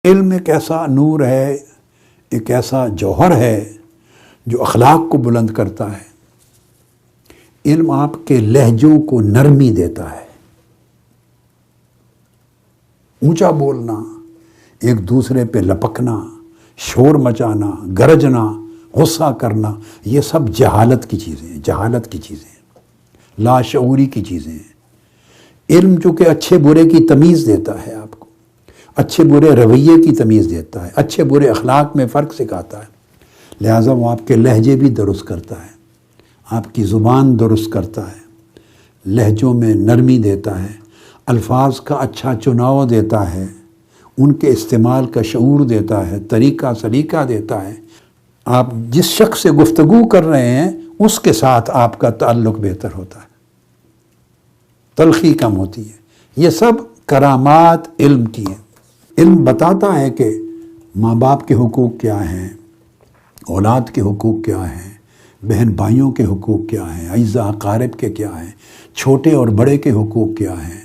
علم ایک ایسا نور ہے، ایک ایسا جوہر ہے جو اخلاق کو بلند کرتا ہے۔ علم آپ کے لہجوں کو نرمی دیتا ہے۔ اونچا بولنا، ایک دوسرے پہ لپکنا، شور مچانا، گرجنا، غصہ کرنا، یہ سب جہالت کی چیزیں ہیں، جہالت کی چیزیں ہیں، لاشعوری کی چیزیں ہیں۔ علم چونکہ اچھے برے کی تمیز دیتا ہے، آپ کو اچھے برے رویے کی تمیز دیتا ہے، اچھے برے اخلاق میں فرق سکھاتا ہے، لہٰذا وہ آپ کے لہجے بھی درست کرتا ہے، آپ کی زبان درست کرتا ہے، لہجوں میں نرمی دیتا ہے، الفاظ کا اچھا چناؤ دیتا ہے، ان کے استعمال کا شعور دیتا ہے، طریقہ سلیقہ دیتا ہے۔ آپ جس شخص سے گفتگو کر رہے ہیں اس کے ساتھ آپ کا تعلق بہتر ہوتا ہے، تلخی کم ہوتی ہے۔ یہ سب کرامات علم کی ہیں۔ علم بتاتا ہے کہ ماں باپ کے حقوق کیا ہیں، اولاد کے حقوق کیا ہیں، بہن بھائیوں کے حقوق کیا ہیں، اعزاء اقارب کے کیا ہیں، چھوٹے اور بڑے کے حقوق کیا ہیں،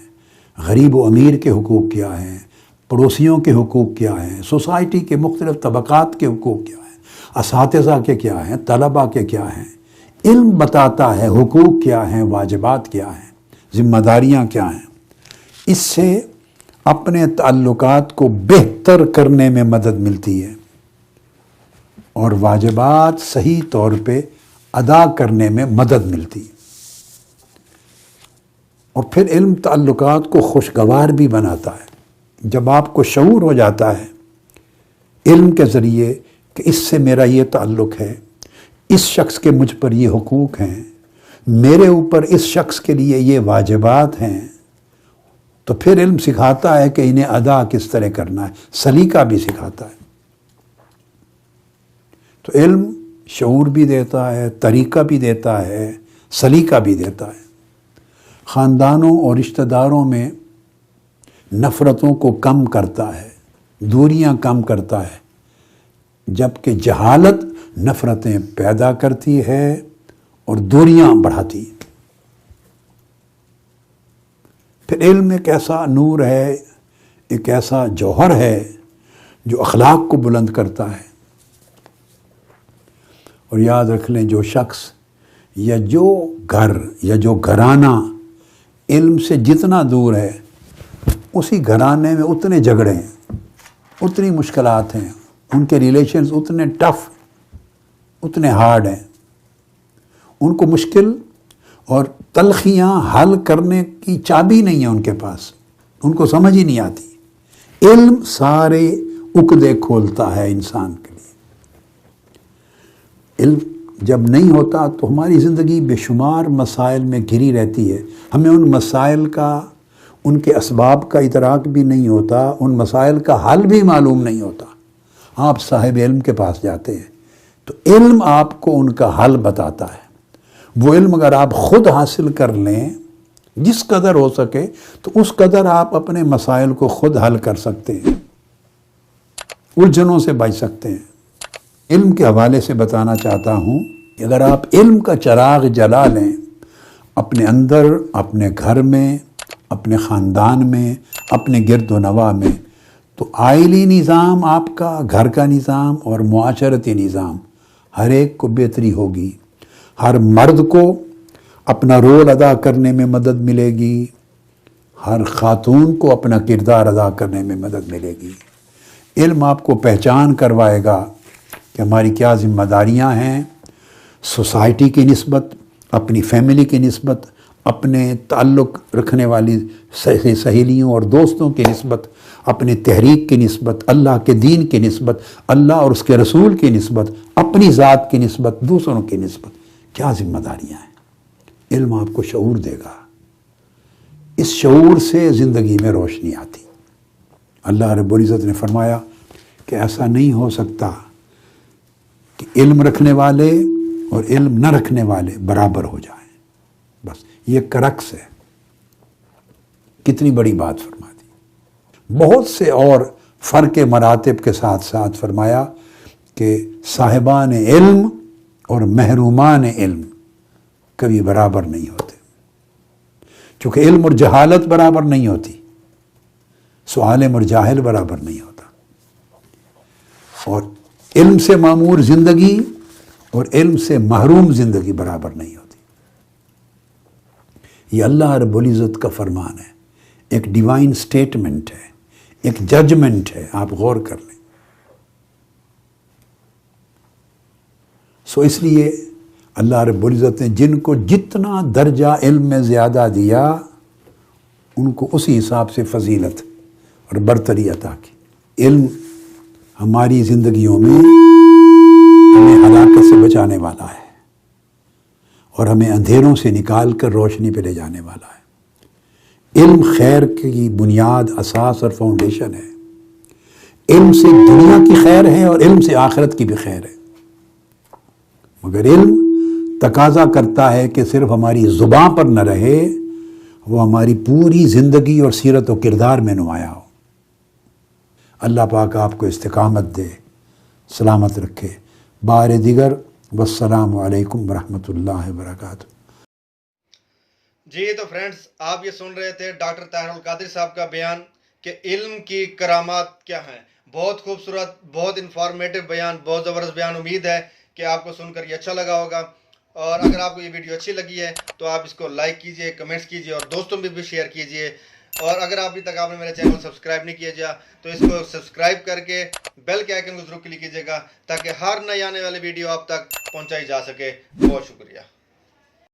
غریب و امیر کے حقوق کیا ہیں، پڑوسیوں کے حقوق کیا ہیں، سوسائٹی کے مختلف طبقات کے حقوق کیا ہیں، اساتذہ کے کیا ہیں، طلباء کے کیا ہیں۔ علم بتاتا ہے حقوق کیا ہیں، واجبات کیا ہیں، ذمہ داریاں کیا ہیں۔ اس سے اپنے تعلقات کو بہتر کرنے میں مدد ملتی ہے اور واجبات صحیح طور پہ ادا کرنے میں مدد ملتی ہے۔ اور پھر علم تعلقات کو خوشگوار بھی بناتا ہے۔ جب آپ کو شعور ہو جاتا ہے علم کے ذریعے کہ اس سے میرا یہ تعلق ہے، اس شخص کے مجھ پر یہ حقوق ہیں، میرے اوپر اس شخص کے لیے یہ واجبات ہیں، تو پھر علم سکھاتا ہے کہ انہیں ادا کس طرح کرنا ہے، سلیقہ بھی سکھاتا ہے۔ تو علم شعور بھی دیتا ہے، طریقہ بھی دیتا ہے، سلیقہ بھی دیتا ہے۔ خاندانوں اور رشتہ داروں میں نفرتوں کو کم کرتا ہے، دوریاں کم کرتا ہے، جبکہ جہالت نفرتیں پیدا کرتی ہے اور دوریاں بڑھاتی ہے۔ پھر علم ایک ایسا نور ہے، ایک ایسا جوہر ہے جو اخلاق کو بلند کرتا ہے۔ اور یاد رکھ لیں، جو شخص یا جو گھر یا جو گھرانہ علم سے جتنا دور ہے، اسی گھرانے میں اتنے جھگڑے ہیں، اتنی مشکلات ہیں، ان کے ریلیشنز اتنے ٹف، اتنے ہارڈ ہیں، ان کو مشکل اور تلخیاں حل کرنے کی چابی نہیں ہے ان کے پاس، ان کو سمجھ ہی نہیں آتی۔ علم سارے عقدے کھولتا ہے انسان کے لیے۔ علم جب نہیں ہوتا تو ہماری زندگی بے شمار مسائل میں گھری رہتی ہے، ہمیں ان مسائل کا، ان کے اسباب کا ادراک بھی نہیں ہوتا، ان مسائل کا حل بھی معلوم نہیں ہوتا۔ آپ صاحب علم کے پاس جاتے ہیں تو علم آپ کو ان کا حل بتاتا ہے۔ وہ علم اگر آپ خود حاصل کر لیں، جس قدر ہو سکے، تو اس قدر آپ اپنے مسائل کو خود حل کر سکتے ہیں، الجھنوں سے بچ سکتے ہیں۔ علم کے حوالے سے بتانا چاہتا ہوں کہ اگر آپ علم کا چراغ جلا لیں اپنے اندر، اپنے گھر میں، اپنے خاندان میں، اپنے گرد و نواح میں، تو آئلی نظام آپ کا، گھر کا نظام اور معاشرتی نظام، ہر ایک کو بہتری ہوگی۔ ہر مرد کو اپنا رول ادا کرنے میں مدد ملے گی، ہر خاتون کو اپنا کردار ادا کرنے میں مدد ملے گی۔ علم آپ کو پہچان کروائے گا کہ ہماری کیا ذمہ داریاں ہیں، سوسائٹی کی نسبت، اپنی فیملی کی نسبت، اپنے تعلق رکھنے والی سہیلیوں اور دوستوں کی نسبت، اپنے تحریک کی نسبت، اللہ کے دین کی نسبت، اللہ اور اس کے رسول کی نسبت، اپنی ذات کی نسبت، دوسروں کی نسبت، کیا ذمہ داریاں ہیں۔ علم آپ کو شعور دے گا، اس شعور سے زندگی میں روشنی آتی۔ اللہ رب العزت نے فرمایا کہ ایسا نہیں ہو سکتا کہ علم رکھنے والے اور علم نہ رکھنے والے برابر ہو جائیں، بس یہ کرکس ہے۔ کتنی بڑی بات فرما دی۔ بہت سے اور فرق مراتب کے ساتھ ساتھ فرمایا کہ صاحبان علم اور محرومان علم کبھی برابر نہیں ہوتے، چونکہ علم اور جہالت برابر نہیں ہوتی، سو عالم اور جاہل برابر نہیں ہوتا۔ اور علم سے معمور زندگی اور علم سے محروم زندگی برابر نہیں ہوتی. یہ اللہ رب العزت کا فرمان ہے، ایک ڈیوائن سٹیٹمنٹ ہے، ایک ججمنٹ ہے، آپ غور کر لیں. سو اس لیے اللہ رب العزت نے جن کو جتنا درجہ علم میں زیادہ دیا ان کو اسی حساب سے فضیلت اور برتری عطا کی. علم ہماری زندگیوں میں ہمیں ہلاکت سے بچانے والا ہے اور ہمیں اندھیروں سے نکال کر روشنی پہ لے جانے والا ہے. علم خیر کی بنیاد، اساس اور فاؤنڈیشن ہے. علم سے دنیا کی خیر ہے اور علم سے آخرت کی بھی خیر ہے. مگر علم تقاضا کرتا ہے کہ صرف ہماری زبان پر نہ رہے، وہ ہماری پوری زندگی اور سیرت و کردار میں نمایاں ہو. اللہ پاک آپ کو استقامت دے، سلامت رکھے. بار دیگر والسلام علیکم ورحمۃ اللہ وبرکاتہ. جی تو فرینڈز، آپ یہ سن رہے تھے ڈاکٹر طاہر القادری صاحب کا بیان کہ علم کی کرامات کیا ہیں. بہت خوبصورت، بہت انفارمیٹو بیان، بہت زبردست بیان. امید ہے کہ آپ کو سن کر یہ اچھا لگا ہوگا. اور اگر آپ کو یہ ویڈیو اچھی لگی ہے تو آپ اس کو لائک کیجئے، کمنٹس کیجئے اور دوستوں میں بھی شیئر کیجئے. اور اگر ابھی تک آپ نے میرے چینل سبسکرائب نہیں کیا جا تو اس کو سبسکرائب کر کے بیل کے آئیکن کو ضرور کلک کیجئے گا تاکہ ہر نئی آنے والی ویڈیو آپ تک پہنچائی جا سکے. بہت شکریہ.